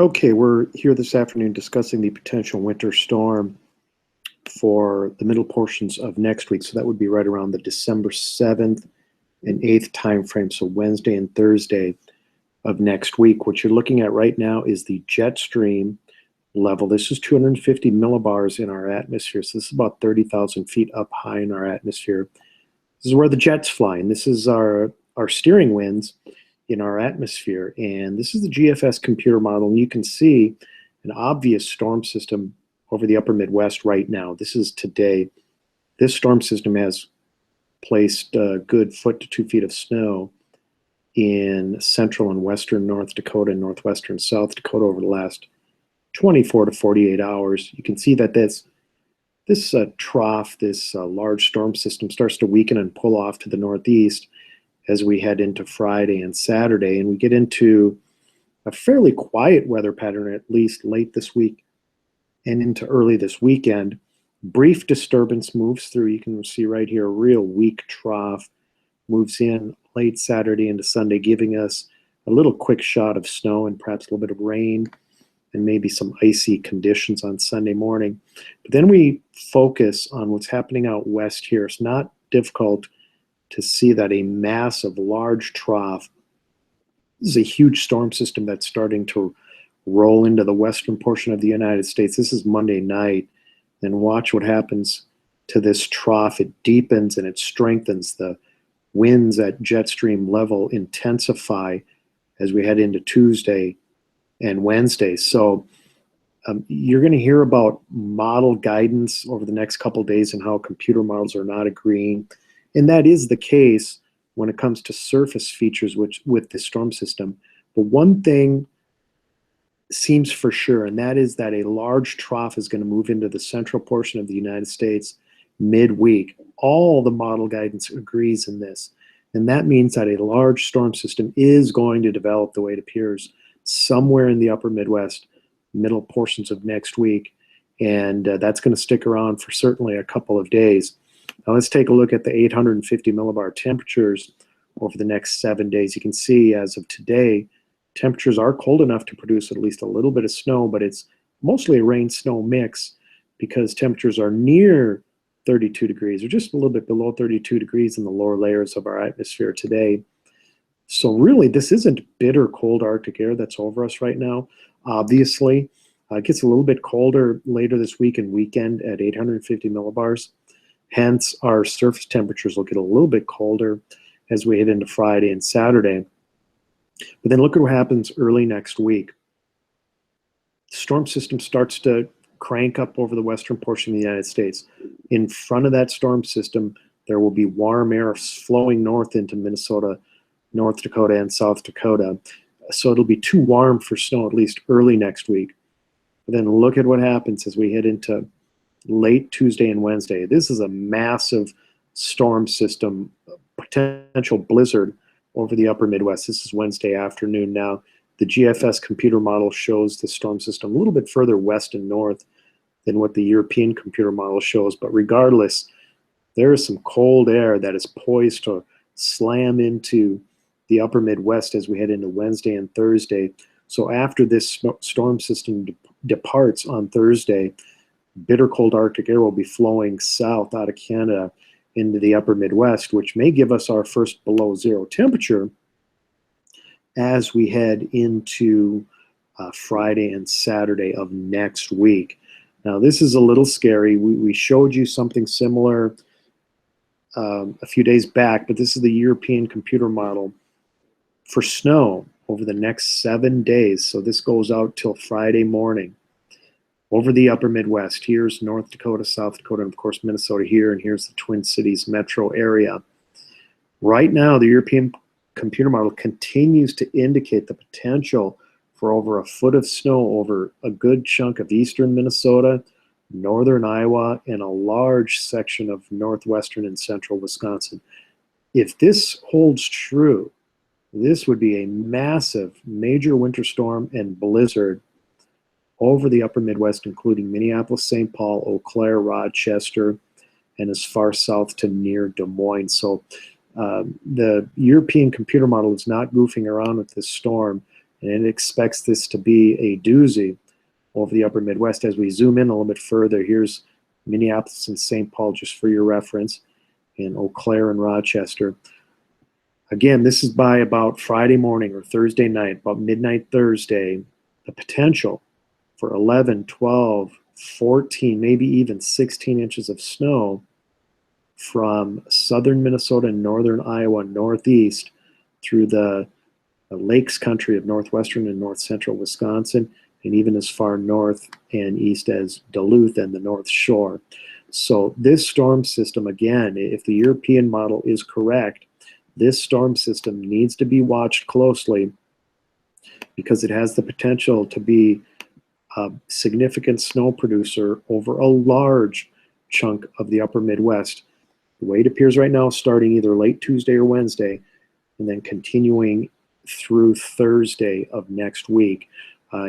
Okay, we're here this afternoon discussing the potential winter storm for the middle portions of next week. So that would be right around the December 7th and 8th time frame, so Wednesday and Thursday of next week. What you're looking at right now is the jet stream level. This is 250 millibars in our atmosphere. So this is about 30,000 feet up high in our atmosphere. This is where the jets fly, and this is our steering winds in our atmosphere. And this is the GFS computer model, and you can see an obvious storm system over the upper Midwest right now. This is today. This storm system has placed a good foot to 2 feet of snow in central and western North Dakota and northwestern South Dakota over the last 24 to 48 hours. You can see that this trough, this large storm system starts to weaken and pull off to the northeast as we head into Friday and Saturday, and we get into a fairly quiet weather pattern, at least late this week and into early this weekend. Brief disturbance moves through. You can see right here, a real weak trough moves in late Saturday into Sunday, giving us a little quick shot of snow and perhaps a little bit of rain and maybe some icy conditions on Sunday morning. But then we focus on what's happening out west here. It's not difficult to see that a massive, large trough, this is a huge storm system that's starting to roll into the western portion of the United States. This is Monday night. Then watch what happens to this trough. It deepens and it strengthens. The winds at jet stream level intensify as we head into Tuesday and Wednesday. So you're going to hear about model guidance over the next couple of days and how computer models are not agreeing. And that is the case when it comes to surface features with the storm system. But one thing seems for sure, and that is that a large trough is going to move into the central portion of the United States midweek. All the model guidance agrees in this. And that means that a large storm system is going to develop the way it appears somewhere in the upper Midwest, middle portions of next week. And that's going to stick around for certainly a couple of days. Now let's take a look at the 850 millibar temperatures over the next 7 days. You can see as of today, temperatures are cold enough to produce at least a little bit of snow, but it's mostly a rain-snow mix because temperatures are near 32 degrees or just a little bit below 32 degrees in the lower layers of our atmosphere today. So really, this isn't bitter cold Arctic air that's over us right now. Obviously, it gets a little bit colder later this week and weekend at 850 millibars. Hence, our surface temperatures will get a little bit colder as we head into Friday and Saturday. But then look at what happens early next week. The storm system starts to crank up over the western portion of the United States. In front of that storm system, there will be warm air flowing north into Minnesota, North Dakota, and South Dakota. So it'll be too warm for snow, at least early next week. But then look at what happens as we head into late Tuesday and Wednesday. This is a massive storm system, potential blizzard over the upper Midwest. This is Wednesday afternoon now. The GFS computer model shows the storm system a little bit further west and north than what the European computer model shows. But regardless, there is some cold air that is poised to slam into the upper Midwest as we head into Wednesday and Thursday. So after this storm system departs on Thursday, bitter cold Arctic air will be flowing south out of Canada into the upper Midwest, which may give us our first below zero temperature as we head into Friday and Saturday of next week. Now, this is a little scary. We showed you something similar a few days back, but this is the European computer model for snow over the next 7 days. So this goes out till Friday morning over the upper Midwest. Here's North Dakota, South Dakota, and of course Minnesota here, and here's the Twin Cities metro area. Right now, the European computer model continues to indicate the potential for over a foot of snow over a good chunk of eastern Minnesota, northern Iowa, and a large section of northwestern and central Wisconsin. If this holds true, this would be a massive major winter storm and blizzard over the upper Midwest, including Minneapolis, St. Paul, Eau Claire, Rochester, and as far south to near Des Moines. So the European computer model is not goofing around with this storm. and it expects this to be a doozy over the upper Midwest. As we zoom in a little bit further, here's Minneapolis and St. Paul, just for your reference, and Eau Claire and Rochester. Again, this is by about Friday morning or Thursday night, about midnight Thursday, the potential for 11, 12, 14, maybe even 16 inches of snow from southern Minnesota and northern Iowa northeast through the lakes country of northwestern and north central Wisconsin, and even as far north and east as Duluth and the North Shore. So this storm system, again, if the European model is correct, this storm system needs to be watched closely because it has the potential to be a significant snow producer over a large chunk of the upper Midwest. The way it appears right now, starting either late Tuesday or Wednesday, and then continuing through Thursday of next week.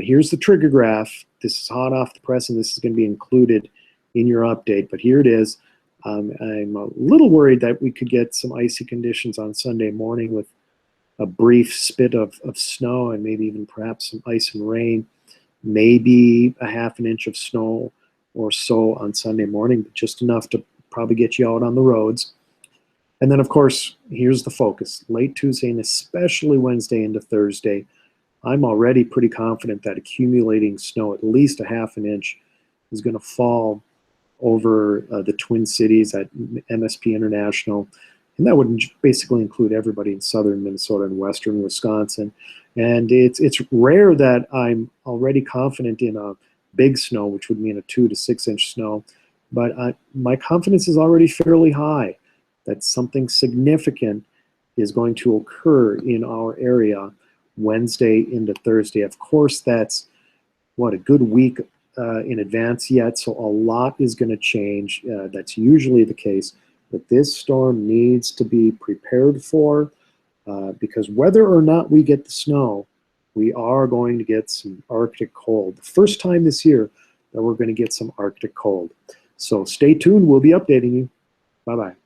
Here's the trigger graph. This is hot off the press, and this is going to be included in your update, but here it is. I'm a little worried that we could get some icy conditions on Sunday morning with a brief spit of snow and maybe even perhaps some ice and rain, maybe a half an inch of snow or so on Sunday morning, but just enough to probably get you out on the roads. And then, of course, here's the focus. Late Tuesday and especially Wednesday into Thursday, I'm already pretty confident that accumulating snow, at least a half an inch, is going to fall over the Twin Cities at MSP International. And that would basically include everybody in southern Minnesota and western Wisconsin. And it's rare that I'm already confident in a big snow, which would mean a 2 to 6 inch snow. But my confidence is already fairly high that something significant is going to occur in our area Wednesday into Thursday. Of course, that's, what, a good week in advance yet, so a lot is going to change. That's usually the case, but this storm needs to be prepared for because whether or not we get the snow, we are going to get some Arctic cold. The first time this year that we're going to get some Arctic cold. So stay tuned. We'll be updating you. Bye-bye.